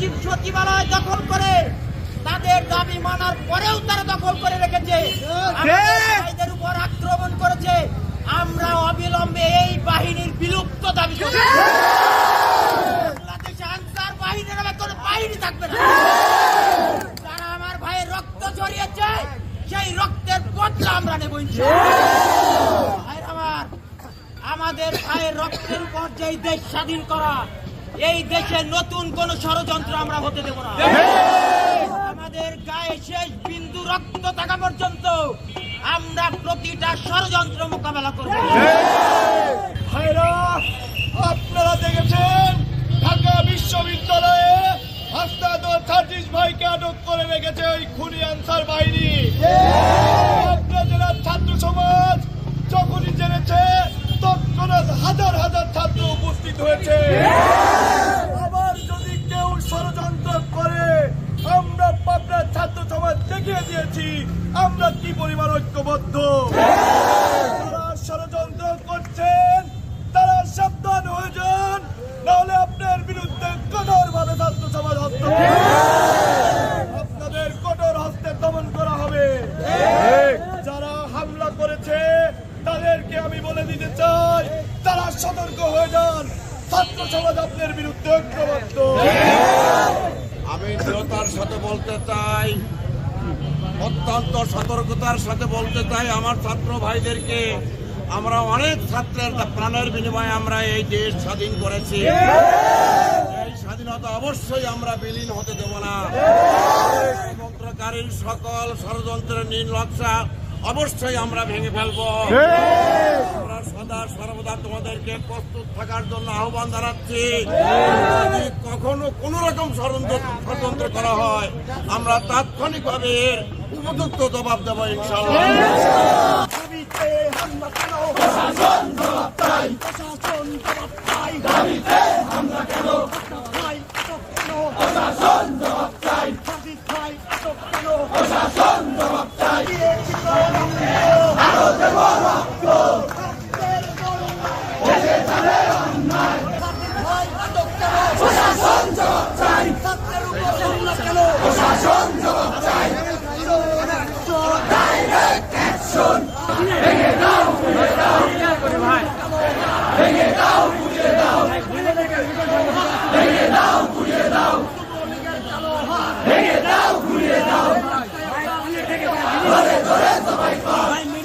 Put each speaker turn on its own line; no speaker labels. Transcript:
সচিবালয় দখল করে তাদের দাবি মানার পরেও তারা দখল করে রেখেছে, আমাদের উপর আক্রমণ করেছে। আমরা অবিলম্বে এই বাহিনীর বিলুপ্ত দাবি করি। বাংলাদেশে আনসার বাহিনীর কোনো বাহিনী থাকবে না। যারা আমার ভাইয়ের রক্ত ঝরিয়েছে সেই রক্তের বদলা আমরা নেব ইনশাআল্লাহ। আমাদের ভাইয়ের রক্তের উপর যেই দেশ স্বাধীন করা, এই দেশে নতুন কোন ষড়যন্ত্র আমরা হতে দেব না। আমাদের গায়ে শেষ বিন্দু রক্ত থাকা পর্যন্ত আমরা প্রতিটা ষড়যন্ত্র মোকাবেলা করব।
ভাইরা, আপনারা দেখেছেন ঢাকা বিশ্ববিদ্যালয়ে হাসনাত 36 ভাইকে আটক করে রেখেছে ওই খুনি আনসার বাহিনী। আপনাদের ছাত্র সমাজ যখনই জেনেছে তৎক্ষণাৎ হাজার হাজার ছাত্র উপস্থিত হয়েছে। আবার যদি কেউ ষড়যন্ত্র করে, আমরা পাবনার ছাত্র সমাজ দেখিয়ে দিয়েছি আমরা কি পরিমাণ ঐক্যবদ্ধ। যারা ষড়যন্ত্র করছেন তারা সাবধান হয়ে যান, নাহলে আপনার বিরুদ্ধে কঠোর ভাবে ছাত্র সমাজ হস্তক্ষেপ, আপনাদের কঠোর হস্তে দমন করা হবে। যারা হামলা করেছে তাদেরকে আমি বলে দিতে চাই, তারা সতর্ক হয়ে যান, ছাত্র সমাজ আপনার বিরুদ্ধে ঐক্যবদ্ধ।
আমি দৃঢ়তার সাথে বলতে চাই, অত্যন্ত সতর্কতার সাথে বলতে চাই আমার ছাত্র ভাইদেরকে, আমরা অনেক ছাত্রের প্রাণের বিনিময়ে আমরা এই দেশ স্বাধীন করেছি। এই স্বাধীনতা অবশ্যই আমরা বিলীন হতে দেব না। ষড়যন্ত্রকারীর সকল ষড়যন্ত্রের নীল নকশা অবশ্যই আমরা ভেঙে ফেলবো। আমরা সদা সর্বদা তোমাদেরকে প্রস্তুত থাকার জন্য আহ্বান জানাচ্ছি। যদি কখনো কোন রকম ষড়যন্ত্র করা হয়, আমরা তাৎক্ষণিকভাবে এর উপযুক্ত জবাব দেবো ইনশাআল্লাহ।
দাবিতে হামলা কেন? প্রশাসন জবাব চাই, প্রশাসন জবাব চাই। দাবিতে